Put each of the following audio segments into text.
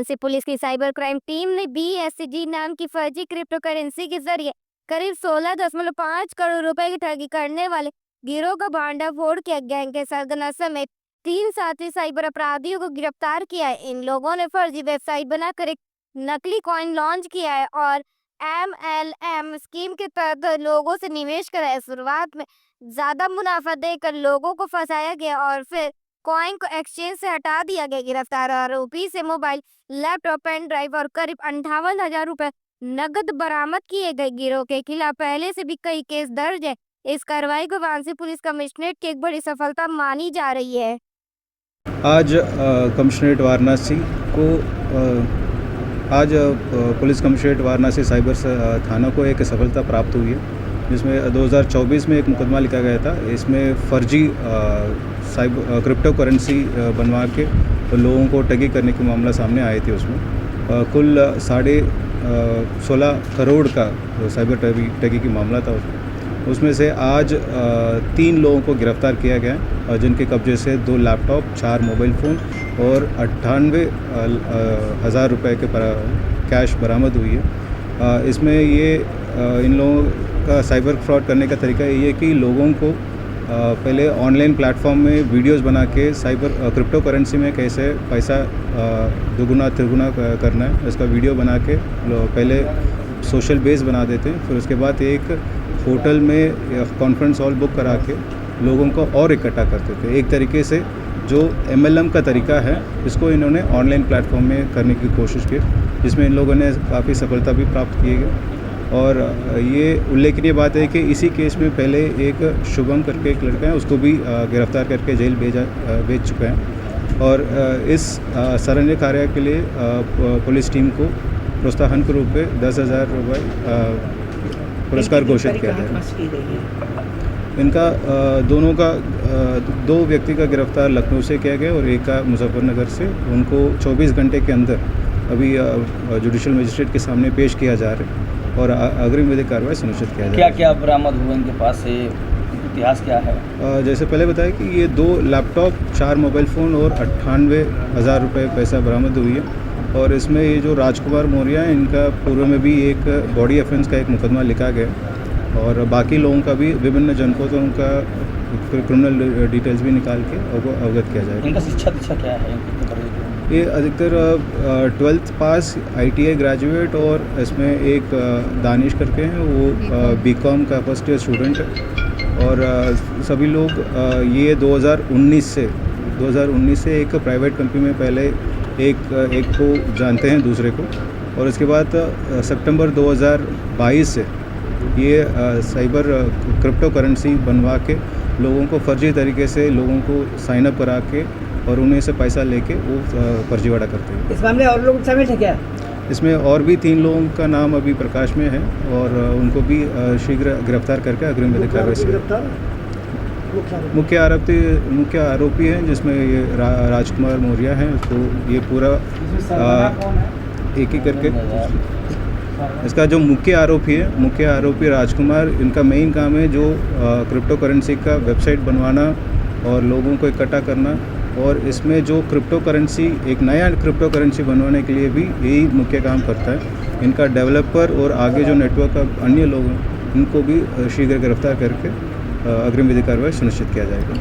Varanasi police की cyber crime team ने BSCG नाम की फर्जी क्रिप्टो करेंसी के जरिए करीब 16.5 करोड़ रुपए की ठगी करने वाले गिरोह का भांडाफोड़ किया। गैंग के सरगना समेत 3 साथी साइबर अपराधियों को गिरफ्तार किया है। इन लोगों ने फर्जी वेबसाइट बनाकर एक नकली कॉइन लॉन्च किया है और MLM स्कीम के तहत लोगों से निवेश कराया। शुरुआत में ज्यादा मुनाफा देकर लोगों को फंसाया गया और फिर कॉइन को एक्सचेंज से हटा दिया गया। गिरफ्तार आरोपी से मोबाइल, लैपटॉप, पेन ड्राइव और करीब 58,000 रुपए नगद बरामद किए गए। गिरोह के खिलाफ पहले से भी कई केस दर्ज है। इस कार्रवाई को वाराणसी पुलिस कमिश्नरेट की एक बड़ी सफलता मानी जा रही है। आज कमिश्नरेट वाराणसी को पुलिस कमिश्नरेट वाराणसी साइबर थाना को एक सफलता प्राप्त हुई है, जिसमें 2024 में एक मुकदमा लिखा गया था। इसमें फर्जी साइबर क्रिप्टो करेंसी बनवा के लोगों को ठगी करने के मामला सामने आए थे। उसमें कुल 16.5 करोड़ का साइबर ठगी की मामला था। उसमें से आज 3 लोगों को गिरफ्तार किया गया है, जिनके कब्जे से 2 लैपटॉप, 4 मोबाइल फ़ोन और 98,000 रुपये के कैश बरामद हुई है। इसमें ये इन लोगों का साइबर फ्रॉड करने का तरीका ये है कि लोगों को पहले ऑनलाइन प्लेटफॉर्म में वीडियोस बना के साइबर क्रिप्टो करेंसी में कैसे पैसा दुगुना तिगुना करना है, इसका वीडियो बना के पहले सोशल बेस बना देते हैं। फिर उसके बाद एक होटल में कॉन्फ्रेंस हॉल बुक करा के लोगों को और इकट्ठा करते थे। एक तरीके से जो MLM का तरीका है, इसको इन्होंने ऑनलाइन प्लेटफॉर्म में करने की कोशिश की, जिसमें इन लोगों ने काफ़ी सफलता भी प्राप्त की है। और ये उल्लेखनीय बात है कि इसी केस में पहले एक शुभम करके एक लड़का है, उसको भी गिरफ्तार करके जेल भेज चुका है। और इस सराहनीय कार्य के लिए पुलिस टीम को प्रोत्साहन के रूप में 10,000 रुपये पुरस्कार घोषित किया जाएगा। इनका दोनों का 2 व्यक्ति का गिरफ्तार लखनऊ से किया गया और एक का मुजफ्फरनगर से। उनको 24 घंटे के अंदर अभी जुडिशल मजिस्ट्रेट के सामने पेश किया जा रहा है और अग्रिम विधिक कार्रवाई सुनिश्चित किया जाएगा। क्या क्या बरामद हुआ इनके पास से, इतिहास क्या है? जैसे पहले बताया कि ये 2 लैपटॉप, 4 मोबाइल फ़ोन और 98,000 रुपये पैसा बरामद हुई है। और इसमें ये जो राजकुमार मौर्य है, इनका पूर्व में भी एक बॉडी ऑफेंस का एक मुकदमा लिखा गया और बाकी लोगों का भी विभिन्न जनकों तो उनका क्रिमिनल डिटेल्स भी निकाल के अवगत किया जाएगा। इनका शिक्षा क्या है? ये अधिकतर 12th पास ITI ग्रेजुएट और इसमें एक दानिश करके हैं, वो BCom का फर्स्ट ईयर स्टूडेंट है। और सभी लोग ये 2019 से एक प्राइवेट कंपनी में पहले एक को जानते हैं, दूसरे को, और उसके बाद सितंबर 2022 से ये साइबर क्रिप्टो करेंसी बनवा के लोगों को फर्जी तरीके से लोगों को साइन अप करा के और उन्हें से पैसा लेके वो फर्जीवाड़ा करते हैं। इस मामले और लोग शामिल हैं क्या? इसमें और भी 3 लोगों का नाम अभी प्रकाश में है और उनको भी शीघ्र गिरफ्तार करके अग्रिम विधिक कार्रवाई से मुख्य आरोपी हैं, जिसमें ये राजकुमार मौर्य हैं। तो ये पूरा एक करके इसका जो मुख्य आरोपी राजकुमार, इनका मेन काम है जो क्रिप्टो करेंसी का वेबसाइट बनवाना और लोगों को इकट्ठा करना। और इसमें जो क्रिप्टो करेंसी, एक नया क्रिप्टो करेंसी बनवाने के लिए भी यही मुख्य काम करता है। इनका डेवलपर और आगे जो नेटवर्क का अन्य लोग हैं, इनको भी शीघ्र गिरफ्तार करके अग्रिम विधिक कार्रवाई सुनिश्चित किया जाएगा।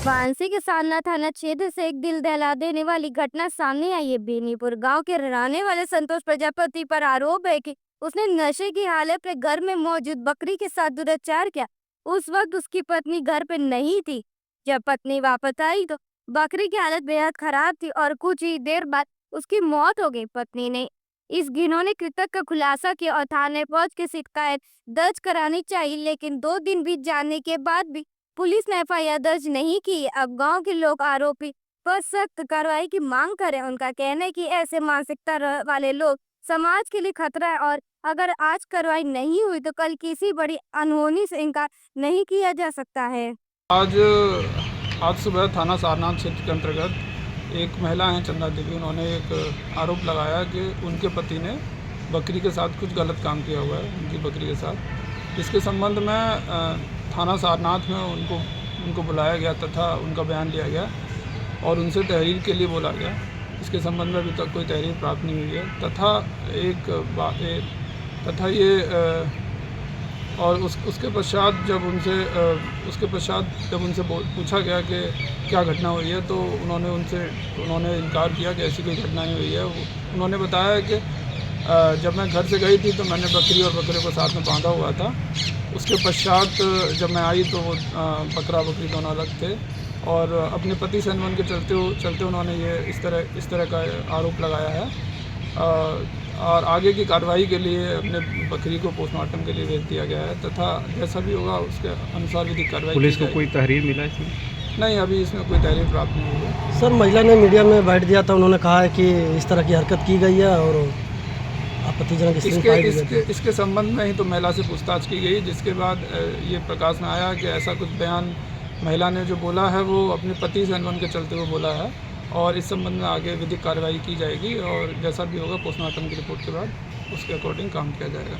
वाराणसी के सारनाथ थाना क्षेत्र से एक दिल दहला देने वाली घटना सामने आई है। बेनीपुर गांव के रहने वाले संतोष प्रजापति पर आरोप है कि उसने नशे की हालत में घर में मौजूद बकरी के साथ दुराचार किया। उस वक्त उसकी पत्नी घर पे नहीं थी। जब पत्नी वापस आई तो बकरी की हालत बेहद खराब थी और कुछ ही देर बाद उसकी मौत हो गई। पत्नी ने इस घिनौने कृत्य का खुलासा किया और थाने पहुंच के शिकायत दर्ज करानी चाहिए, लेकिन 2 दिन बीत जाने के बाद भी पुलिस ने FIR दर्ज नहीं की। अब गांव के लोग आरोपी पर सख्त कार्रवाई की मांग करें। उनका कहना है कि ऐसे मानसिकता वाले लोग समाज के लिए खतरा है और अगर आज कार्रवाई नहीं हुई तो कल किसी बड़ी अनहोनी से इनकार नहीं किया जा सकता है। आज सुबह थाना सारनाथ क्षेत्र के अंतर्गत एक महिला हैं चंदा देवी, उन्होंने एक आरोप लगाया कि उनके पति ने बकरी के साथ कुछ गलत काम किया हुआ है, उनकी बकरी के साथ। इसके संबंध में थाना सारनाथ में उनको बुलाया गया तथा उनका बयान लिया गया। और उनसे तहरीर के लिए बोला गया। इसके संबंध में अभी तक कोई तहरीर प्राप्त नहीं हुई है तथा ये और उसके पश्चात जब उनसे पूछा गया कि क्या घटना हुई है तो उन्होंने इनकार किया कि ऐसी कोई घटना नहीं हुई है। उन्होंने बताया कि जब मैं घर से गई थी तो मैंने बकरी और बकरे को साथ में बांधा हुआ था। उसके पश्चात जब मैं आई तो वो बकरा बकरी दोनों अलग थे और अपने पति से अनबन के चलते उन्होंने ये इस तरह का आरोप लगाया है और आगे की कार्रवाई के लिए अपने बकरी को पोस्टमार्टम के लिए भेज दिया गया है तथा जैसा भी होगा उसके अनुसार विधिक कार्रवाई। पुलिस को कोई तहरीर मिला इसमें? नहीं, अभी इसमें कोई तहरीर प्राप्त नहीं हुई है। सर, महिला ने मीडिया में बैठ दिया था, उन्होंने कहा है कि इस तरह की हरकत की गई है और आपत्तिजनक इसके संबंध में ही तो महिला से पूछताछ की गई, जिसके बाद ये प्रकाश में आया कि ऐसा कुछ बयान महिला ने जो बोला है वो अपने पति से अनबन के चलते हुए बोला है और इस संबंध में आगे विधिक कार्रवाई की जाएगी और जैसा भी होगा पोस्टमार्टम की रिपोर्ट के बाद उसके अकॉर्डिंग काम किया जाएगा।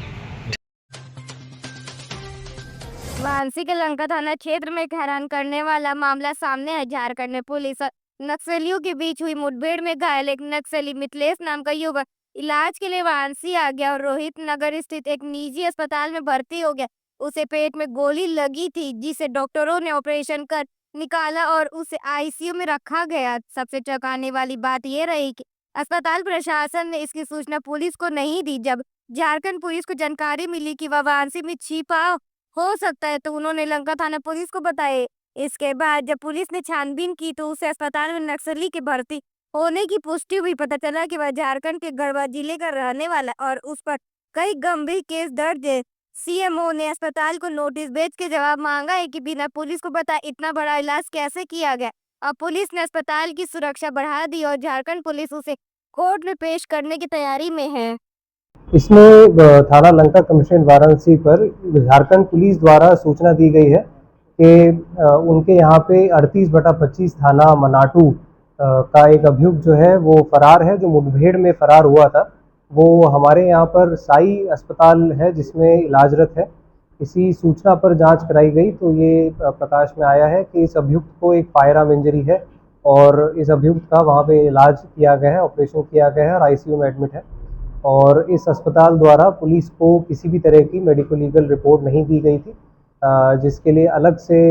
वाराणसी के लंका थाना क्षेत्र में एक हैरान करने वाला मामला सामने है। झारखंड में पुलिस और नक्सलियों के बीच हुई मुठभेड़ में घायल एक नक्सली मिथिलेश नाम का युवक इलाज के लिए वाराणसी आ गया और रोहित नगर स्थित एक निजी अस्पताल में भर्ती हो गया। उसे पेट में गोली लगी थी जिसे डॉक्टरों ने ऑपरेशन कर निकाला और उसे आईसीयू में रखा गया। सबसे चौंकाने वाली बात यह रही कि अस्पताल प्रशासन ने इसकी सूचना पुलिस को नहीं दी। जब झारखंड पुलिस को जानकारी मिली कि वह वाराणसी में छिपा हो सकता है तो उन्होंने लंका थाना पुलिस को बताया। इसके बाद जब पुलिस ने छानबीन की तो उसे अस्पताल में नक्सली के भर्ती होने की पुष्टि हुई। पता चला कि वह झारखंड के गढ़वा जिले का रहने वाला और उस पर कई गंभीर केस दर्ज है। सीएमओ ने अस्पताल को नोटिस भेज के जवाब मांगा है कि बिना पुलिस को बताए इतना बड़ा इलाज कैसे किया गया। अब पुलिस ने अस्पताल की सुरक्षा बढ़ा दी और झारखंड पुलिस उसे कोर्ट में पेश करने की तैयारी में है। इसमें थाना लंका कमिश्नरेट वाराणसी पर झारखंड पुलिस द्वारा सूचना दी गई है कि उनके यहाँ पे 38/25 थाना मनाटू का एक अभियुक्त जो है वो फरार है, जो मुठभेड़ में फरार हुआ था। वो हमारे यहाँ पर साई अस्पताल है जिसमें इलाजरत है। इसी सूचना पर जांच कराई गई तो ये प्रकाश में आया है कि इस अभियुक्त को एक फायर आर्म इंजरी है और इस अभियुक्त का वहाँ पे इलाज किया गया है, ऑपरेशन किया गया है और आईसीयू में एडमिट है। और इस अस्पताल द्वारा पुलिस को किसी भी तरह की मेडिको लीगल रिपोर्ट नहीं दी गई थी, जिसके लिए अलग से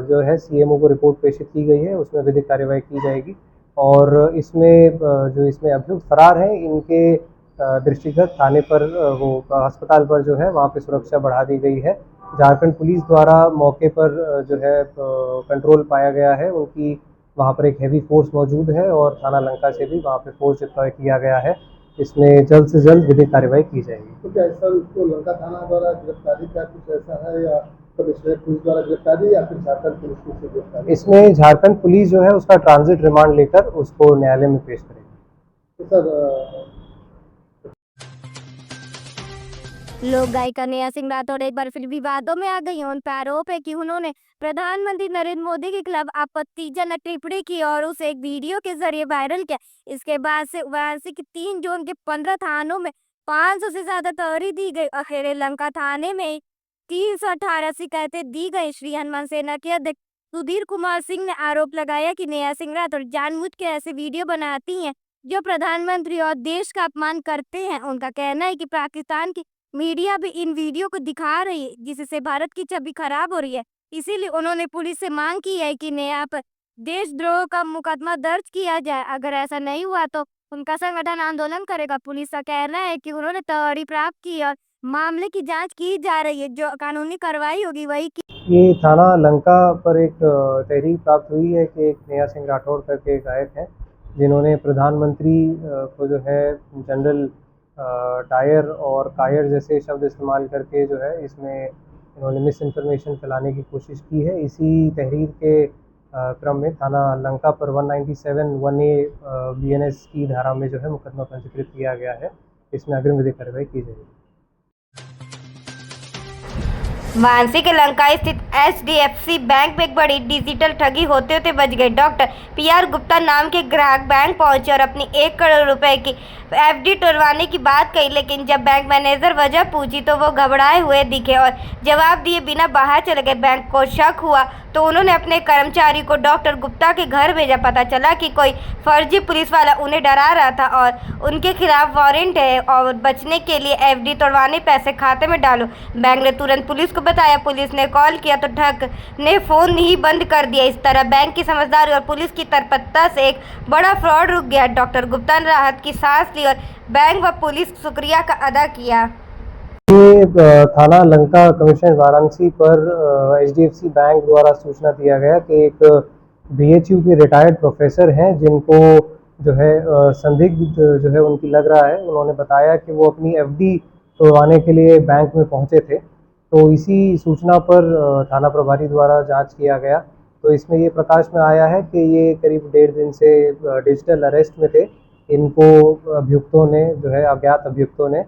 जो है सीएमओ को रिपोर्ट प्रेषित की गई है, उसमें विधिक कार्रवाई की जाएगी। और इसमें जो इसमें अभियुक्त फरार हैं इनके दृष्टिगत थाने पर वो अस्पताल पर जो है वहाँ पे सुरक्षा बढ़ा दी गई है। झारखंड पुलिस द्वारा मौके पर जो है कंट्रोल पाया गया है, उनकी वहाँ पर एक हैवी फोर्स मौजूद है और थाना लंका से भी वहाँ पे फोर्स डिप्लॉय किया गया है। इसमें जल्द से जल्द विधिक कार्रवाई की जाएगी। तो क्या सर उसको लंका थाना द्वारा गिरफ्तारी का कुछ ऐसा है या कमिश्नरेट पुलिस द्वारा गिरफ्तारी या फिर झारखंड पुलिस की गिरफ्तारी? इसमें झारखंड पुलिस जो है उसका ट्रांजिट रिमांड लेकर उसको न्यायालय में पेश करेगी। तो सर लोक गायिका नेहा सिंह राठौर एक बार फिर विवादों में आ गई। उन पर आरोप है कि उन्होंने प्रधानमंत्री नरेंद्र मोदी के खिलाफ आपत्तिजनक टिप्पणी की और उसे एक वीडियो के जरिए वायरल किया। इसके बाद से वाराणसी के 3 जोन के 15 थानों में 500 से ज्यादा तहरीर दी गई। आखिर लंका थाने में 318 शिकायतें दी गई। श्री हनुमान सेना के अध्यक्ष सुधीर कुमार सिंह ने आरोप लगाया कि नेहा सिंह राठौर जानबूझ के ऐसे वीडियो बनाती हैं जो प्रधानमंत्री और देश का अपमान करते हैं। उनका कहना है कि पाकिस्तान की मीडिया भी इन वीडियो को दिखा रही है जिससे भारत की छवि खराब हो रही है। इसीलिए उन्होंने पुलिस से मांग की है कि नेहा पर देशद्रोह का मुकदमा दर्ज किया जाए। अगर ऐसा नहीं हुआ तो उनका संगठन आंदोलन करेगा। पुलिस का कहना है कि उन्होंने तहरीर प्राप्त की और मामले की जांच की जा रही है, जो कानूनी कार्रवाई होगी वही की। ये थाना लंका पर एक तहरीर प्राप्त हुई है कि एक नेहा सिंह राठौर करके गायक हैं जिन्होंने प्रधानमंत्री को जो है जनरल टायर और कायर जैसे शब्द इस्तेमाल करके जो है इसमें इन्होंने मिस इन्फॉर्मेशन फैलाने की कोशिश की है। इसी तहरीर के क्रम में थाना लंका पर 197 1A BNS की धारा में जो है मुकदमा पंजीकृत किया गया है। इसमें अग्रिम विधिक कार्रवाई की जाएगी। वाराणसी के लंका स्थित HDFC बैंक में एक बड़ी डिजिटल ठगी होते होते बच गई। डॉक्टर PR गुप्ता नाम के ग्राहक बैंक पहुंचे और अपनी 1 करोड़ रुपए की FD तोड़वाने की बात कही, लेकिन जब बैंक मैनेजर वजह पूछी तो वो घबराए हुए दिखे और जवाब दिए बिना बाहर चले गए। बैंक को शक हुआ तो उन्होंने अपने कर्मचारी को डॉक्टर गुप्ता के घर भेजा। पता चला कि कोई फर्जी पुलिस वाला उन्हें डरा रहा था और उनके खिलाफ वारंट है और बचने के लिए एफडी तोड़वाने पैसे खाते में डालो। बैंक ने तुरंत पुलिस को बताया। पुलिस ने कॉल किया तो ठग ने फ़ोन ही बंद कर दिया। इस तरह बैंक की समझदारी और पुलिस की तत्परता से एक बड़ा फ्रॉड रुक गया। डॉक्टर गुप्ता ने राहत की सांस ली और बैंक व पुलिस को शुक्रिया का अदा किया। ये थाना लंका कमिश्नर वाराणसी पर HDFC बैंक द्वारा सूचना दिया गया कि एक BHU के रिटायर्ड प्रोफेसर हैं जिनको जो है संदिग्ध जो है उनकी लग रहा है। उन्होंने बताया कि वो अपनी FD तोड़वाने के लिए बैंक में पहुंचे थे। तो इसी सूचना पर थाना प्रभारी द्वारा जांच किया गया। तो इसमें ये प्रकाश में आया है कि ये करीब 1.5 दिन से डिजिटल अरेस्ट में थे। इनको अभियुक्तों ने जो है अज्ञात अभियुक्तों ने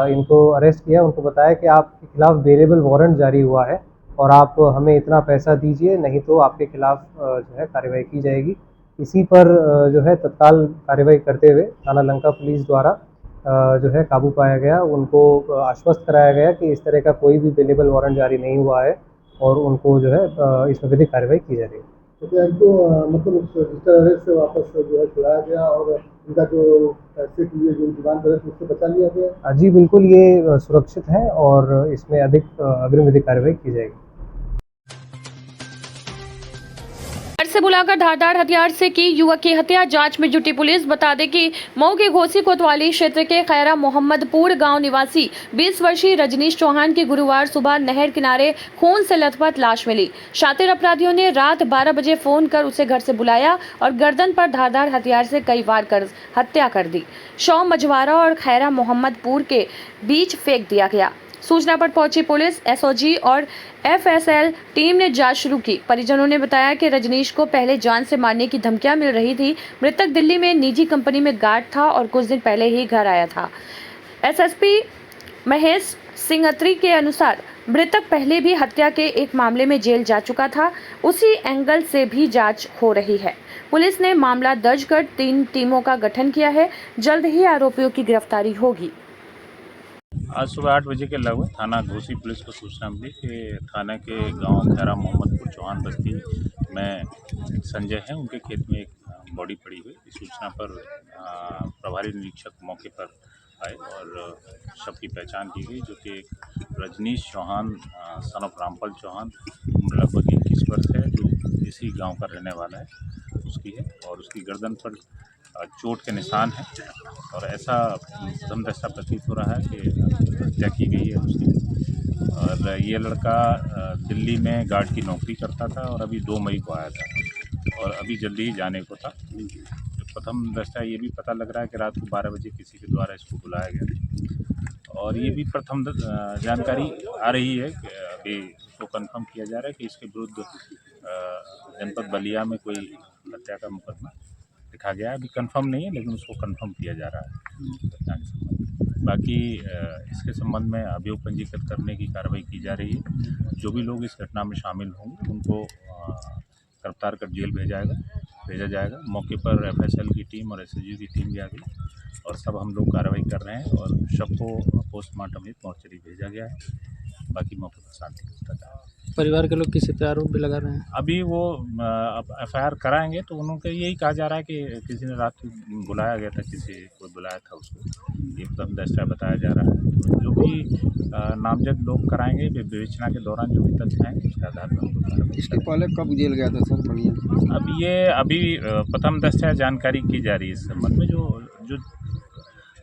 इनको अरेस्ट किया। उनको बताया कि आपके खिलाफ बेलेबल वारंट जारी हुआ है और आप हमें इतना पैसा दीजिए, नहीं तो आपके खिलाफ जो है कार्रवाई की जाएगी। इसी पर जो है तत्काल कार्रवाई करते हुए थाना लंका पुलिस द्वारा जो है काबू पाया गया। उनको आश्वस्त कराया गया कि इस तरह का कोई भी बेलेबल वारंट जारी नहीं हुआ है और उनको जो है इसमें विधिक कार्रवाई की जा रही है। तो इनको मतलब उस डिजिटल अरेस्ट से वापस जो है छुड़ाया गया और इनका जो पैसे के लिए जो डिमांड करे उससे बचा लिया गया। जी बिल्कुल, ये सुरक्षित है और इसमें अधिक अग्रिम विधिक कार्रवाई की जाएगी। घर से बुलाकर धारदार हथियार से की युवक की हत्या, जांच में जुटी पुलिस। बता दें कि मऊ के घोसी कोतवाली क्षेत्र के खैरा मोहम्मदपुर गांव निवासी 20 वर्षीय रजनीश चौहान की गुरुवार सुबह नहर किनारे खून से लथपथ लाश मिली। शातिर अपराधियों ने रात 12 बजे फोन कर उसे घर से बुलाया और गर्दन पर धारदार हथियार से कई वार कर हत्या कर दी। शव मझवारा और खैरा मोहम्मदपुर के बीच फेंक दिया गया। सूचना पर पहुंची पुलिस, SOG और FSL टीम ने जांच शुरू की। परिजनों ने बताया कि रजनीश को पहले जान से मारने की धमकियां मिल रही थी। मृतक दिल्ली में निजी कंपनी में गार्ड था और कुछ दिन पहले ही घर आया था। SSP महेश सिंह अत्री के अनुसार मृतक पहले भी हत्या के एक मामले में जेल जा चुका था। उसी एंगल से भी जांच हो रही है। पुलिस ने मामला दर्ज कर 3 टीमों का गठन किया है। जल्द ही आरोपियों की गिरफ्तारी होगी। आज सुबह 8 बजे के लगभग थाना घोसी पुलिस को सूचना मिली कि थाना के गांव खैरा मोहम्मदपुर चौहान बस्ती में संजय हैं, उनके खेत में एक बॉडी पड़ी हुई। इस सूचना पर प्रभारी निरीक्षक मौके पर आए और शव की पहचान की गई, जो कि एक रजनीश चौहान सन ऑफ रामपाल चौहान, उम्र लगभग 21 वर्ष है, जो इसी गाँव का रहने वाला है, उसकी है। और उसकी गर्दन पर चोट के निशान है और ऐसा प्रथम दृष्टया प्रतीत हो रहा है कि हत्या की गई है उसकी। और ये लड़का दिल्ली में गार्ड की नौकरी करता था और अभी 2 मई को आया था और अभी जल्दी ही जाने को था। प्रथम दृष्टया ये भी पता लग रहा है कि रात को 12 बजे किसी के द्वारा इसको बुलाया गया और ये भी प्रथम जानकारी आ रही है कि अभी इसको कंफर्म किया जा रहा है कि इसके विरुद्ध जनपद बलिया में कोई हत्या का मुकदमा लिखा गया है। अभी कंफर्म नहीं है, लेकिन उसको कंफर्म किया जा रहा है। बाकी इसके संबंध में अभियोग पंजीकृत करने की कार्रवाई की जा रही है। जो भी लोग इस घटना में शामिल होंगे उनको गिरफ्तार कर जेल भेजा जाएगा। मौके पर FSL की टीम और SOG की टीम भी आ गई और सब हम लोग कार्रवाई कर रहे हैं और शव को पोस्टमार्टम हेतु मोर्चरी भेजा गया है। बाकी मौके पर शांति व्यवस्था। परिवार के लोग किसी पे आरोप भी लगा रहे हैं? अभी वो FIR कराएंगे तो उनको यही कहा जा रहा है कि किसी ने रात को बुलाया गया था, किसी को बुलाया था उसको, ये प्रथम दृष्टया बताया जा रहा है। तो जो भी नामजद लोग कराएंगे विवेचना के दौरान जो भी तथ्य आएंगे उसके आधार पर हम लोग। इसके पहले कब जेल गया था सर? बढ़िया। अभी प्रथम दृष्टया जानकारी की जा रही है इस संबंध में। जो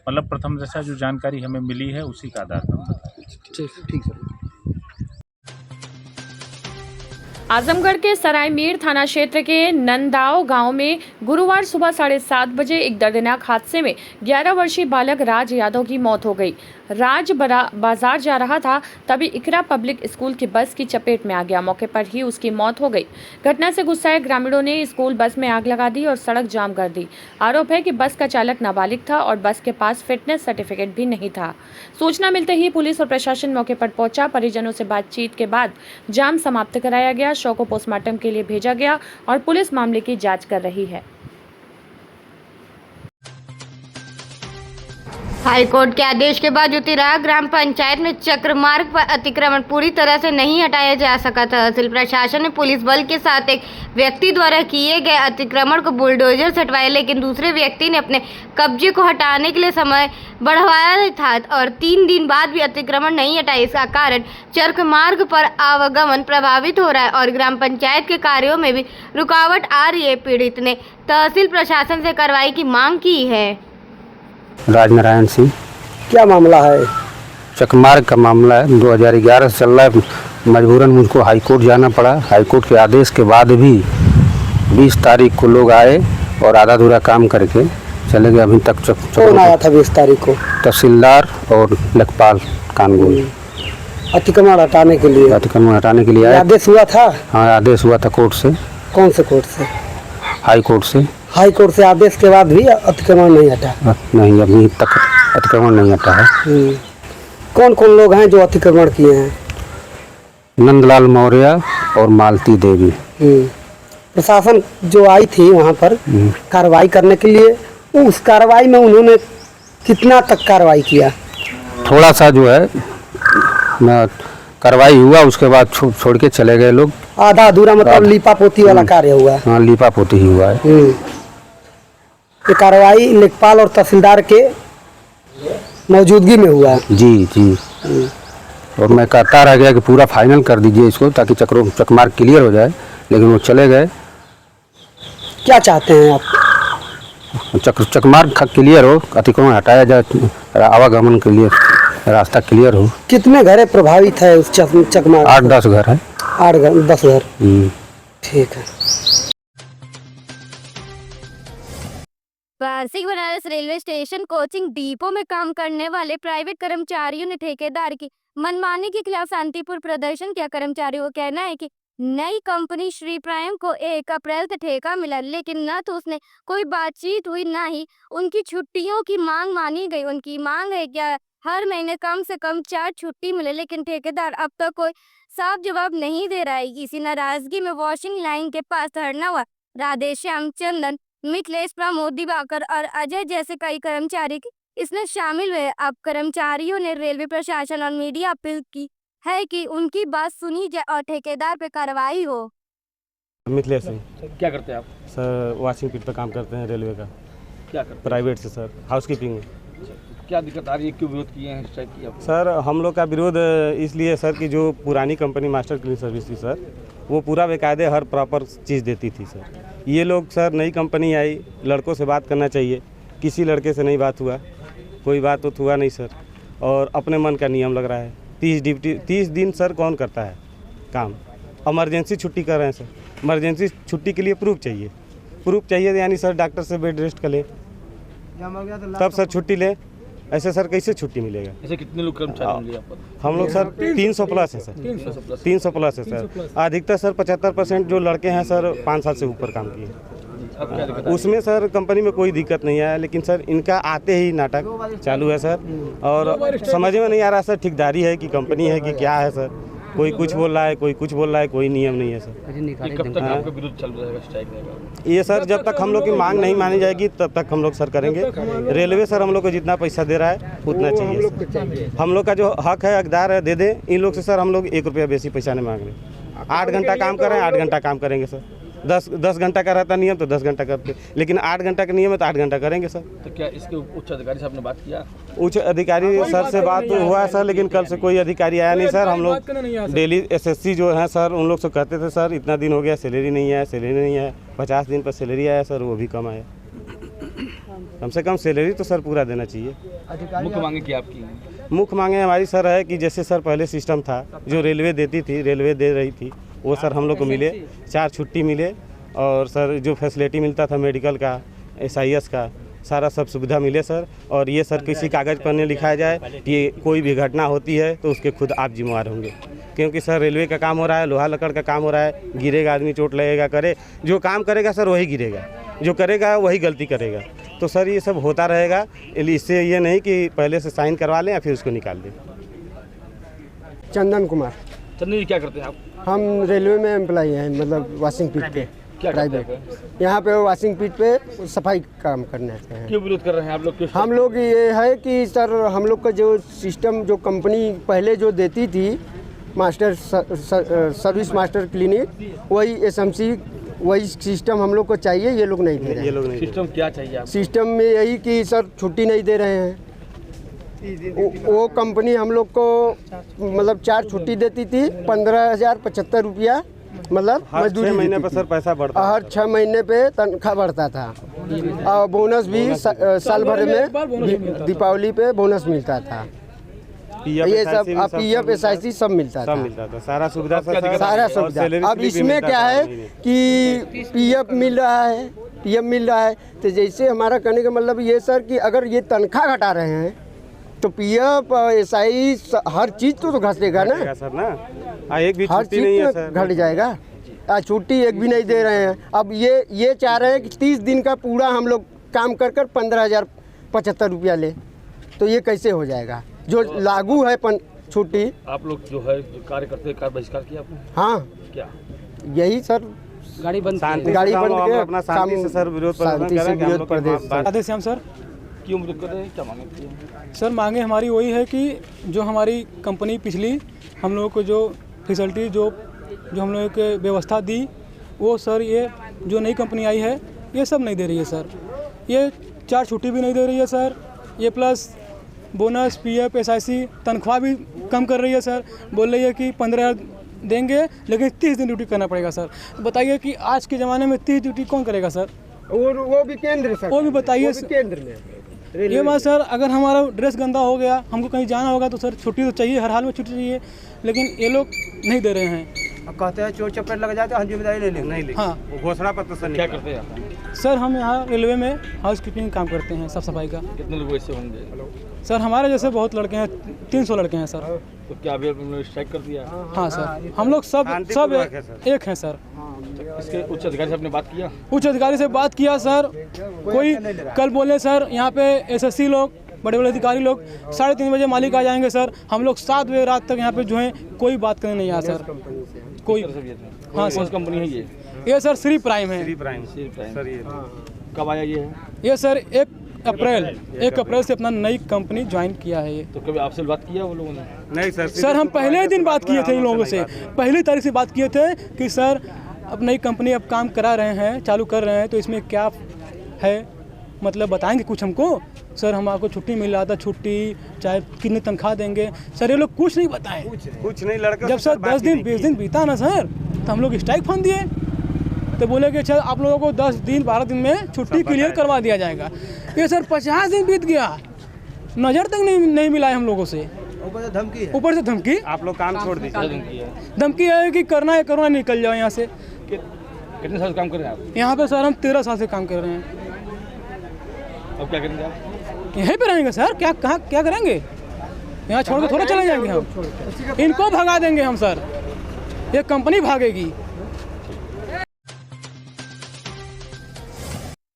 मतलब प्रथम दृष्टया जो जानकारी हमें मिली है उसी के आधार पर। ठीक सर। आजमगढ़ के सरायमीर थाना क्षेत्र के नंदाव गांव में गुरुवार सुबह 7:30 बजे एक दर्दनाक हादसे में 11 वर्षीय बालक राज यादव की मौत हो गई। राज बाजार जा रहा था, तभी इकरा पब्लिक स्कूल की बस की चपेट में आ गया। मौके पर ही उसकी मौत हो गई। घटना से गुस्साए ग्रामीणों ने स्कूल बस में आग लगा दी और सड़क जाम कर दी। आरोप है कि बस का चालक नाबालिग था और बस के पास फिटनेस सर्टिफिकेट भी नहीं था। सूचना मिलते ही पुलिस और प्रशासन मौके पर पहुंचा। परिजनों से बातचीत के बाद जाम समाप्त कराया गया। शव को पोस्टमार्टम के लिए भेजा गया और पुलिस मामले की जांच कर रही है। हाईकोर्ट के आदेश के बाद जुतिराह ग्राम पंचायत में चक्र मार्ग पर अतिक्रमण पूरी तरह से नहीं हटाया जा सका। तहसील प्रशासन ने पुलिस बल के साथ एक व्यक्ति द्वारा किए गए अतिक्रमण को बुलडोजर से हटवाया, लेकिन दूसरे व्यक्ति ने अपने कब्जे को हटाने के लिए समय बढ़वाया था और 3 दिन बाद भी अतिक्रमण नहीं हटा। इसका कारण चक्र मार्ग पर आवागमन प्रभावित हो रहा है और ग्राम पंचायत के कार्यों में भी रुकावट आ रही है। पीड़ित ने तहसील प्रशासन से कार्रवाई की मांग की है। राजनारायण सिंह। क्या मामला है? चकमार्ग का मामला है, 2011 से चल रहा है। मजबूरन मुझको हाई कोर्ट जाना पड़ा। हाई कोर्ट के आदेश के बाद भी 20 तारीख को लोग आए और आधा अधूरा काम करके चले गए। अभी तक कौन आया था 20 तारीख को? तहसीलदार और लेखपाल कानगुल। अतिक्रमण हटाने के लिए? अतिक्रमण हटाने के लिए आया। आदेश हुआ था? हाँ, आदेश हुआ था कोर्ट से। कौन से कोर्ट से? हाई कोर्ट से। हाई कोर्ट से आदेश के बाद भी अतिक्रमण नहीं हटा? नहीं, अभी तक अतिक्रमण नहीं हटा है। कौन कौन लोग हैं जो अतिक्रमण किए हैं? नंदलाल मौर्य और मालती देवी। प्रशासन जो आई थी वहाँ पर कार्रवाई करने के लिए, उस कार्रवाई में उन्होंने कितना तक कार्रवाई किया? थोड़ा सा जो है कार्रवाई हुआ, उसके बाद छोड़ के चले गए लोग। आधा अधूरा मतलब लीपा पोती वाला कार्य हुआ? हाँ, लीपा पोती ही हुआ है। ये कार्रवाई लेखपाल और तहसीलदार के मौजूदगी में हुआ है? जी जी। और मैं कहता रह गया कि पूरा फाइनल कर दीजिए इसको ताकि चकमार्ग क्लियर हो जाए, लेकिन वो चले गए। क्या चाहते हैं आप? चकमार्ग क्लियर हो, अतिक्रमण हटाया जाए, आवागमन के लिए रास्ता क्लियर हो। कितने घर प्रभावित है उस चकमार्ग? 8-10 घर है। 8-10 घर। ठीक है। वार्षिक Banaras railway station coaching depot में काम करने वाले प्राइवेट कर्मचारियों ने ठेकेदार की मनमानी के खिलाफ शांतिपूर्ण प्रदर्शन किया। कर्मचारियों का कहना है कि नई कंपनी श्री प्राइम को 1 अप्रैल से ठेका मिला, लेकिन न तो उसने कोई बातचीत हुई, ना ही उनकी छुट्टियों की मांग मानी गई। उनकी मांग है कि हर महीने कम से कम 4 छुट्टी मिले, लेकिन ठेकेदार अब तक कोई साफ जवाब नहीं दे रहा है। इसी नाराजगी में वॉशिंग लाइन के पास धरना हुआ। राधेश्याम, चंदन, मिथिलेश, प्रमोद, दिवाकर और अजय जैसे कई कर्मचारी इसमें शामिल हुए। अब कर्मचारियों ने रेलवे प्रशासन और मीडिया अपील की है कि उनकी बात सुनी जाए और ठेकेदार पे कार्रवाई हो। मिथिलेश सिंह। क्या करते हैं आप? सर वॉशिंग पिट पे काम करते हैं रेलवे का। क्या करते हैं? प्राइवेट से सर, हाउसकीपिंग में। क्या दिक्कत आ रही है? क्यों विरोध किए हैं, स्ट्राइक किया? सर हम लोग का विरोध इसलिए सर कि जो पुरानी कंपनी मास्टर क्लीन सर्विस थी सर, वो पूरा बेकायदे हर प्रॉपर चीज़ देती थी सर। ये लोग सर नई कंपनी आई, लड़कों से बात करना चाहिए, किसी लड़के से नहीं बात हुआ, कोई बात तो हुआ नहीं सर। और अपने मन का नियम लग रहा है। 30 दिन सर कौन करता है काम? इमरजेंसी छुट्टी कर रहे हैं सर। इमरजेंसी छुट्टी के लिए प्रूफ चाहिए, यानी सर डॉक्टर से बेड रेस्ट कर लें तब सर छुट्टी लें। ऐसे सर कैसे छुट्टी मिलेगा? ऐसे कितने लोग कर्मचारी मिले आप? हम लोग सर 300 प्लस है सर। 300 प्लस है सर। अधिकतर सर 75% जो लड़के हैं सर 5 साल से ऊपर काम किए। उसमें सर कंपनी में कोई दिक्कत नहीं है, लेकिन सर इनका आते ही नाटक चालू है सर। और समझ में नहीं आ रहा सर ठेकेदारी है कि कंपनी है कि क्या है सर। कोई कुछ बोल रहा है, कोई कुछ बोल रहा है, कोई नियम नहीं है सर। कब तक आपका विरोध चल रहेगा, स्ट्राइक रहेगा? ये सर जब तक हम लोग की मांग नहीं मानी जाएगी तब तक हम लोग सर करेंगे। रेलवे सर हम लोग को जितना पैसा दे रहा है उतना चाहिए। हम लोग का जो हक है, हकदार है, दे दें। इन लोग से सर हम लोग 1 रुपया बेसी पैसा नहीं मांग रहे। 8 घंटा काम कर रहे हैं, 8 घंटा काम करेंगे सर। 10 घंटा का रहता नियम तो 10 घंटा करते, लेकिन 8 घंटा का नियम है तो 8 घंटा करेंगे सर। तो क्या इसके उच्च अधिकारी से आपने बात किया? उच्च अधिकारी सर से बात तो हुआ सर, लेकिन कल से कोई अधिकारी आया नहीं सर। हम लोग डेली SSC जो है सर, उन लोग से कहते थे सर इतना दिन हो गया सैलरी नहीं है। 50 दिन पर सैलरी आया सर, वो भी कम आया। कम से कम सैलरी तो सर पूरा देना चाहिए। मुख्य मांगे क्या आपकी? मुख्य मांगे हमारी सर है कि जैसे सर पहले सिस्टम था जो रेलवे देती थी, रेलवे दे रही थी, वो सर हम लोग को मिले। 4 छुट्टी मिले और सर जो फैसिलिटी मिलता था मेडिकल का, SIS का, सारा सब सुविधा मिले सर। और ये सर किसी कागज़ पर नहीं लिखाया जाए कि कोई भी घटना होती है तो उसके खुद आप जिम्मेवार होंगे, क्योंकि सर रेलवे का काम हो रहा है, लोहा लकड़ का काम हो रहा है। गिरेगा आदमी, चोट लगेगा, करे जो काम करेगा सर वही गिरेगा, जो करेगा वही गलती करेगा। तो सर ये सब होता रहेगा। इससे ये नहीं कि पहले से साइन करवा लें या फिर उसको निकाल दें। चंदन कुमार। चंदन जी क्या करते हैं आप? हम रेलवे में एम्प्लॉई हैं, मतलब वॉशिंग पिट पे। प्राइवेट। यहाँ पे वॉशिंग पीट पे सफाई काम करने आते हैं। क्यों विरोध कर रहे हैं आप लोग? हम लोग ये है कि सर हम लोग का जो सिस्टम जो कंपनी पहले जो देती थी मास्टर सर्विस मास्टर क्लिनिक, वही एसएमसी वही सिस्टम हम लोग को चाहिए, ये लोग नहीं दे रहे हैं। सिस्टम क्या चाहिए आपको? सिस्टम में यही कि सर छुट्टी नहीं दे रहे हैं। वो कंपनी हम लोग को मतलब 4 छुट्टी देती थी, 15,075 रुपया मतलब मजदूरी महीने पे सर पैसा बढ़ता, हर 6 महीने पे तनख्वाह बढ़ता था और बोनस भी साल भर में दीपावली पे बोनस मिलता था। ये सब PF SIC सब मिलता था, सारा सुविधा सारा सुविधा। अब इसमें क्या है कि PF मिल रहा है, PM मिल रहा है, तो जैसे हमारा कहने का मतलब ये सर कि अगर ये तनख्वाह घटा रहे हैं तो PF SI हर चीज़ तो घटेगा ना सर ना, एक भी हर चीज़ घट जाएगा। छुट्टी एक भी नहीं दे रहे हैं। अब ये चाह रहे हैं कि 30 दिन का पूरा हम लोग काम कर 15,075 रुपया ले, तो ये कैसे हो जाएगा? जो लागू है छुट्टी। आप लोग जो है कार्य करते हैं, कार्य बहिष्कार किया आपने? हाँ, क्या यही सर गाड़ी बंद के अपना शांति से सर विरोध प्रदेश। राधे श्याम सर। क्यों विरोध कर रहे हैं, क्या मांगे? सर मांगे हमारी वही है कि जो हमारी कंपनी पिछली हम लोगों को जो फैसिलिटी जो हम लोगों को व्यवस्था दी, वो सर ये जो नई कंपनी आई है ये सब नहीं दे रही है सर। ये 4 छुट्टी भी नहीं दे रही है सर, ये प्लस बोनस PF SIC तनख्वाह भी कम कर रही है सर। बोल रही है कि 15,000 देंगे लेकिन 30 दिन ड्यूटी करना पड़ेगा सर। बताइए कि आज के ज़माने में 30 ड्यूटी कौन करेगा सर? और वो भी केंद्र सर, वो भी बताइए केंद्र में। ये बात सर, अगर हमारा ड्रेस गंदा हो गया, हमको कहीं जाना होगा तो सर छुट्टी तो चाहिए, हर हाल में छुट्टी चाहिए, लेकिन ये लोग नहीं दे रहे हैं। अब कहते हैं चोट चपेट लग जाते हैं, हम जिम्मेदारी ले लेंगे। नहीं हाँ, घोषणा पत्र सर क्या करते हैं? सर हम यहाँ रेलवे में हाउस कीपिंग काम करते हैं, साफ सफाई का। कितने लोग ऐसे होंगे? सर हमारे जैसे बहुत लड़के हैं, 300 लड़के हैं सर। तो क्या अभी उन्होंने स्ट्राइक कर दिया? हाँ सर, हम लोग सब एक हैं सर। इसके उच्च अधिकारी से आपने बात किया? उच्च अधिकारी से बात किया सर। कोई कल बोले सर यहाँ पे SSC लोग, बड़े बड़े अधिकारी लोग 3:30 बजे मालिक आ जाएंगे सर। हम लोग 7 बजे रात तक यहाँ पे जो है कोई बात करने नहीं आया सर कोई। हाँ सर, कंपनी है ये सर श्री प्राइम है। सर ये कब आया ये है? ये सर 1 अप्रैल से अपना नई कंपनी ज्वाइन किया है ये। तो कभी आपसे बात किया वो लोगों ने? नहीं सर हम पहले दिन बात किए थे इन लोगों से, पहली तारीख से बात किए थे कि सर अब नई कंपनी अब काम करा रहे हैं, चालू कर रहे हैं, तो इसमें क्या है मतलब बताएंगे कुछ हमको। सर हम आपको छुट्टी मिल रहा था, छुट्टी चाहे कितनी तनख्वाह देंगे, सर ये लोग कुछ नहीं बताएं। कुछ नहीं लड़का। जब सर 10 दिन 20 दिन बीता ना सर, तो हम लोग स्ट्राइक फान दिए, तो बोले कि अच्छा आप लोगों को 10 दिन 12 दिन में छुट्टी क्लियर करवा दिया जाएगा। ये सर 50 दिन बीत गया, नज़र तक नहीं मिला है हम लोगों से। ऊपर से धमकी। आप लोग काम छोड़ दीजिए। धमकी है कि करना है करो, निकल जाओ यहाँ से। कितने साल से काम कर रहे हैं आप? यहाँ पे सर हम 13 साल से काम कर रहे हैं। अब क्या करेंगे आप? यहीं पे रहेंगे सर। क्या करेंगे? यहाँ छोड़ के थोड़ा चले जाएंगे हम। इनको भगा देंगे हम सर, ये कंपनी भागेगी।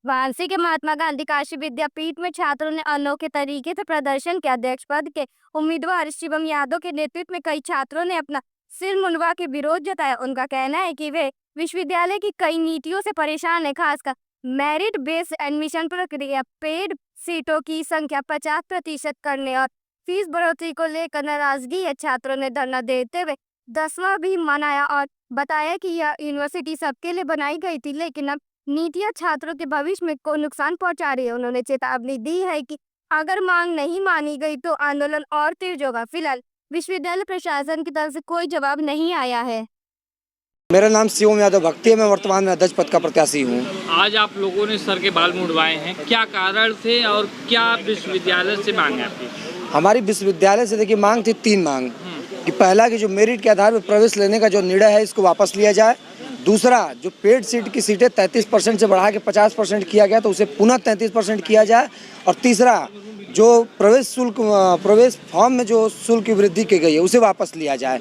वाराणसी के महात्मा गांधी काशी विद्यापीठ में छात्रों ने अनोखे तरीके से प्रदर्शन के अध्यक्ष पद के उम्मीदवार शिवम यादव के नेतृत्व में कई छात्रों ने अपना सिर मुंडवा के विरोध जताया। उनका कहना है कि वे विश्वविद्यालय की कई नीतियों से परेशान है, खासकर मेरिट बेस्ड एडमिशन प्रक्रिया, पेड सीटों की संख्या 50% करने और फीस बढ़ोतरी को लेकर नाराजगी है। छात्रों ने धरना देते हुए 10वां भी मनाया और बताया कि यह यूनिवर्सिटी सबके लिए बनाई गई थी, लेकिन अब नीतियां छात्रों के भविष्य में को नुकसान पहुंचा रही है। उन्होंने चेतावनी दी है कि अगर मांग नहीं मानी गई तो आंदोलन और तेज होगा। फिलहाल विश्वविद्यालय प्रशासन की तरफ से कोई जवाब नहीं आया है। मेरा नाम शिवम यादव भक्ति है, मैं वर्तमान में अध्यक्ष पद का प्रत्याशी हूँ। आज आप लोगों ने सर के बाल मुड़वाए हैं, क्या कारण थे और क्या विश्वविद्यालय से मांग है आपकी? हमारी विश्वविद्यालय से देखिए मांग थी 3 मांग कि पहला कि जो मेरिट के आधार पर प्रवेश लेने का जो निर्णय है इसको वापस लिया जाए। दूसरा, जो पेड सीट की सीटें 33% से बढ़ा के 50% किया गया तो उसे पुनः 33% किया जाए। और तीसरा, जो प्रवेश फॉर्म में जो शुल्क की वृद्धि की गई है उसे वापस लिया जाए।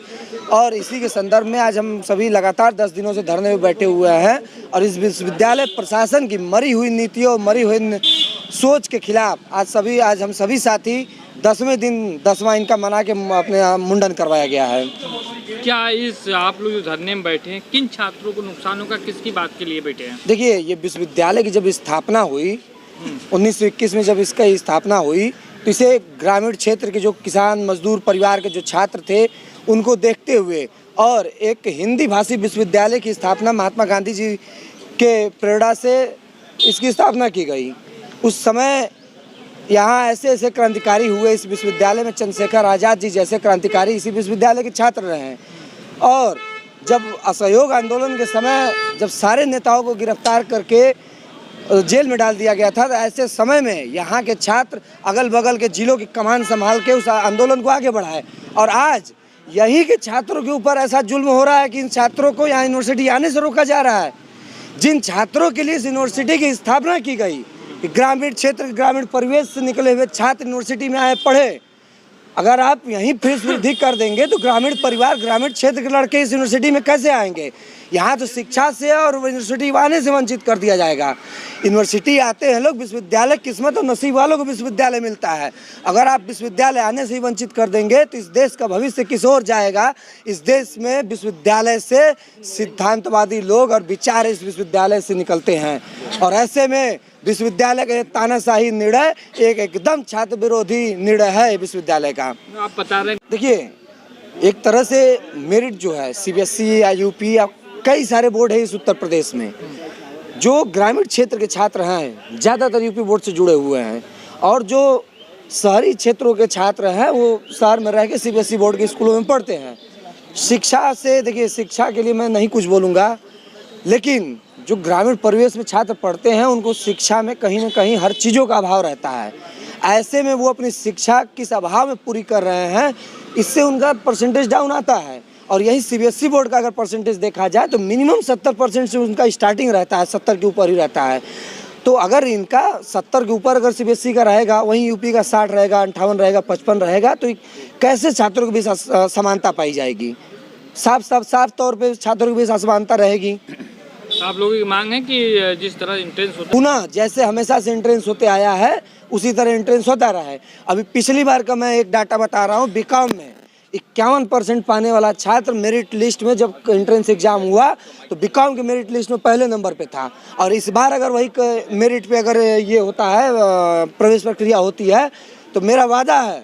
और इसी के संदर्भ में आज हम सभी लगातार 10 दिनों से धरने में बैठे हुए हैं और इस विश्वविद्यालय प्रशासन की मरी हुई नीतियों और मरी हुई सोच के खिलाफ आज हम सभी साथी 10वें दिन 10वां इनका मना के अपने मुंडन करवाया गया है। क्या इस आप लोग जो धरने में बैठे हैं किन छात्रों को नुकसान होगा, किसकी बात के लिए बैठे हैं? देखिए, ये विश्वविद्यालय की जब स्थापना हुई 1921 में, जब इसका स्थापना हुई तो इसे ग्रामीण क्षेत्र के जो किसान मजदूर परिवार के जो छात्र थे उनको देखते हुए और एक हिंदी भाषी विश्वविद्यालय की स्थापना महात्मा गांधी जी के प्रेरणा से इसकी स्थापना की गई। उस समय यहाँ ऐसे ऐसे क्रांतिकारी हुए इस विश्वविद्यालय में, चंद्रशेखर आज़ाद जी जैसे क्रांतिकारी इसी विश्वविद्यालय के छात्र रहे हैं। और जब असहयोग आंदोलन के समय जब सारे नेताओं को गिरफ्तार करके जेल में डाल दिया गया था, तो ऐसे समय में यहाँ के छात्र अगल बगल के जिलों की कमान संभाल के उस आंदोलन को आगे बढ़ाए। और आज यहीं के छात्रों के ऊपर ऐसा जुल्म हो रहा है कि इन छात्रों को यहाँ यूनिवर्सिटी आने से रोका जा रहा है। जिन छात्रों के लिए इस यूनिवर्सिटी की स्थापना की गई, ग्रामीण क्षेत्र ग्रामीण परिवेश से निकले हुए छात्र यूनिवर्सिटी में आए पढ़े, अगर आप यहीं फीस वृद्धि कर देंगे तो ग्रामीण परिवार ग्रामीण क्षेत्र के लड़के इस यूनिवर्सिटी में कैसे आएंगे? यहाँ तो शिक्षा से और यूनिवर्सिटी आने से वंचित कर दिया जाएगा। यूनिवर्सिटी आते हैं लोग, विश्वविद्यालय किस्मत और नसीब वालों को विश्वविद्यालय मिलता है। अगर आप विश्वविद्यालय आने से ही वंचित कर देंगे तो इस देश का भविष्य किस ओर जाएगा? इस देश में विश्वविद्यालय से सिद्धांतवादी लोग और विचार इस विश्वविद्यालय से निकलते हैं, और ऐसे में विश्वविद्यालय का तानाशाही निर्णय एकदम छात्र विरोधी निर्णय है विश्वविद्यालय का। आप बता रहे हैं, देखिए, एक तरह से मेरिट जो है CBSE या UP या कई सारे बोर्ड है इस उत्तर प्रदेश में, जो ग्रामीण क्षेत्र के छात्र हैं ज़्यादातर UP बोर्ड से जुड़े हुए हैं, और जो शहरी क्षेत्रों के छात्र हैं वो शहर में रह के CBSE बोर्ड के स्कूलों में पढ़ते हैं। शिक्षा से, देखिए, शिक्षा के लिए मैं नहीं कुछ बोलूँगा, लेकिन जो ग्रामीण परिवेश में छात्र पढ़ते हैं उनको शिक्षा में कहीं ना कहीं हर चीज़ों का अभाव रहता है। ऐसे में वो अपनी शिक्षा किस अभाव में पूरी कर रहे हैं, इससे उनका परसेंटेज डाउन आता है। और यही CBSE बोर्ड का अगर परसेंटेज देखा जाए तो मिनिमम 70% से उनका स्टार्टिंग रहता है, 70 के ऊपर ही रहता है। तो अगर इनका 70 के ऊपर अगर CBSE का रहेगा, वहीं UP का 60 रहेगा, 58 रहेगा, 55 रहेगा, तो कैसे छात्रों के बीच समानता पाई जाएगी? साफ तौर पे छात्रों के बीच असमानता रहेगी। आप लोगों की मांग है कि जिस तरह एंट्रेंस होता पुनः जैसे हमेशा से एंट्रेंस होते आया है उसी तरह एंट्रेंस होता रहा है। अभी पिछली बार का मैं एक डाटा बता रहा हूँ, बीकॉम में 51% पाने वाला छात्र मेरिट लिस्ट में जब एंट्रेंस एग्जाम हुआ तो बीकॉम के मेरिट लिस्ट में पहले नंबर पे था। और इस बार अगर वही मेरिट पे अगर ये होता है, प्रवेश प्रक्रिया होती है, तो मेरा वादा है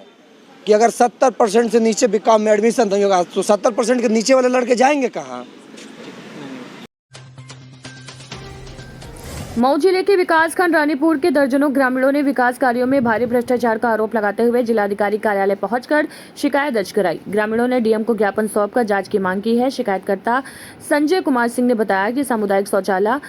कि अगर 70% से नीचे बीकॉम में एडमिशन नहीं होगा तो 70% के नीचे वाले लड़के जाएंगे कहाँ? मऊ जिले के विकासखंड रानीपुर के दर्जनों ग्रामीणों ने विकास कार्यों में भारी भ्रष्टाचार का आरोप लगाते हुए जिलाधिकारी कार्यालय पहुंचकर शिकायत दर्ज कराई। ग्रामीणों ने डीएम को ज्ञापन सौंपकर जांच की मांग की है। शिकायतकर्ता संजय कुमार सिंह ने बताया कि सामुदायिक शौचालय,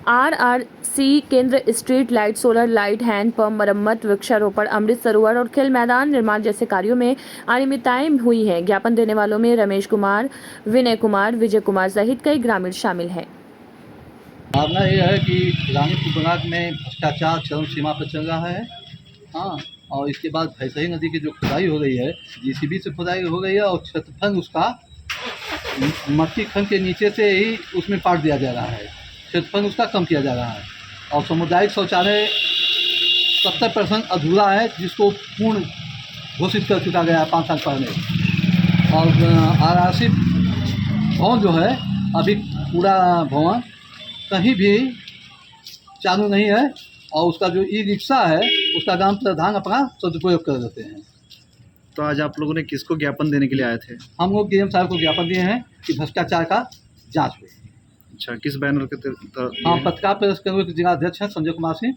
RRC केंद्र, street light, solar light, hand pump मरम्मत, वृक्षारोपण, अमृत सरोवर और खेल मैदान निर्माण जैसे कार्यों में अनियमितताएं हुई हैं। ज्ञापन देने वालों में रमेश कुमार, विनय कुमार, विजय कुमार सहित कई ग्रामीण शामिल हैं। भावना यह है कि रानीपुर बनाग में भ्रष्टाचार चरम सीमा पर चल रहा है। हाँ, और इसके बाद भैंसही नदी की जो खुदाई हो गई है, JCB से खुदाई हो गई है, और क्षेत्रफल उसका मट्टी खंड के नीचे से ही उसमें पाट दिया जा रहा है, क्षेत्रफल उसका कम किया जा रहा है। और सामुदायिक शौचालय 70% अधूरा है, जिसको पूर्ण घोषित कर चुका गया है 5 साल पहले। और RRC भवन जो है, अभी पूरा भवन कहीं भी चालू नहीं है, और उसका जो ई-रिक्शा है उसका ग्राम प्रधान अपना सदुपयोग कर देते हैं। तो आज आप लोगों ने किसको ज्ञापन देने के लिए आए थे? हम लोग DM साहब को ज्ञापन दिए हैं कि भ्रष्टाचार का जांच हो। अच्छा, किस बैनर के हाँ, पत्रकार प्रेस के जिलाध्यक्ष हैं संजय कुमार सिंह।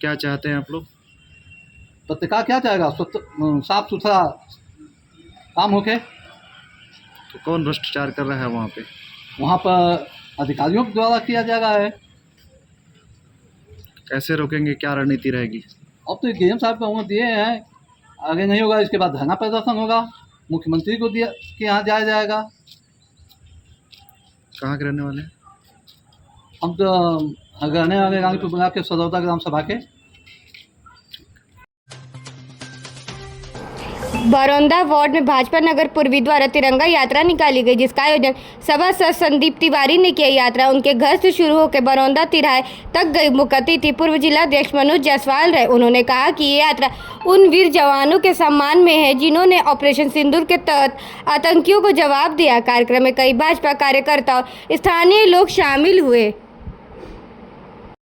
क्या चाहते हैं आप लोग? पत्रकार क्या चाहेगा? साफ सुथरा काम होके। तो कौन भ्रष्टाचार कर रहा है वहाँ पे? वहाँ पर अधिकारियों के द्वारा किया जा रहा है। कैसे रोकेंगे, क्या रणनीति रहेगी? अब तो DM साहब को दिए हैं, आगे नहीं होगा, इसके बाद धरना प्रदर्शन होगा, मुख्यमंत्री को दिया कि यहाँ जाया जाएगा। कहाँ के रहने वाले हैं? हम तो रहने वाले रानीपुर बनाग के सदौदा ग्राम सभा के। बरौंदा वार्ड में भाजपा नगर पूर्वी द्वारा तिरंगा यात्रा निकाली गई, जिसका आयोजन सभासद संदीप तिवारी ने किया। यात्रा उनके घर से शुरू होकर बरौंदा तिराहे तक गई। मुख्य अतिथि पूर्व जिलाध्यक्ष मनोज जायसवाल रहे। उन्होंने कहा कि ये यात्रा उन वीर जवानों के सम्मान में है जिन्होंने ऑपरेशन सिंदूर के तहत आतंकियों को जवाब दिया। कार्यक्रम में कई भाजपा कार्यकर्ता और स्थानीय लोग शामिल हुए।